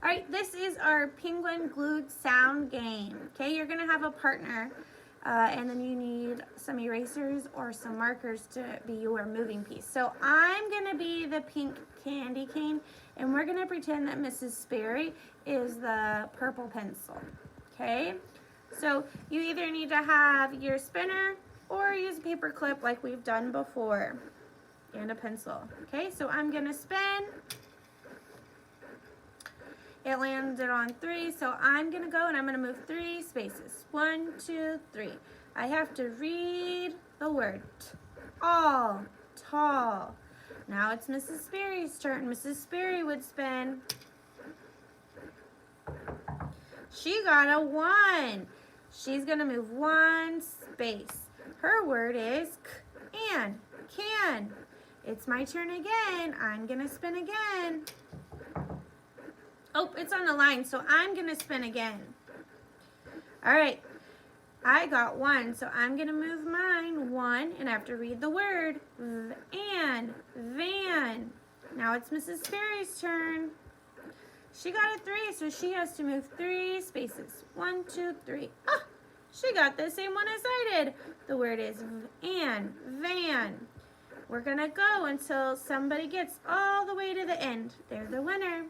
All right, this is our penguin glued sound game. Okay, you're gonna have a partner, and then you need some erasers or some markers to be your moving piece. So I'm gonna be the pink candy cane, and we're gonna pretend that Mrs. Sperry is the purple pencil. Okay, so you either need to have your spinner or use a paper clip like we've done before, and a pencil. Okay, so I'm gonna spin. It landed on 3, so I'm gonna go and I'm gonna move 3 spaces. 1, 2, 3. I have to read the word all, tall. Now it's Mrs. Sperry's turn. Mrs. Sperry would spin. She got a 1. She's gonna move 1 space. Her word is can. It's my turn again. I'm gonna spin again. Oh, it's on the line, so I'm gonna spin again. All right, I got 1, so I'm gonna move mine 1, and I have to read the word van. Now it's Mrs. Sperry's turn. She got a 3, so she has to move 3 spaces. 1, 2, 3. Ah, she got the same one as I did. The word is van. We're gonna go until somebody gets all the way to the end. They're the winner.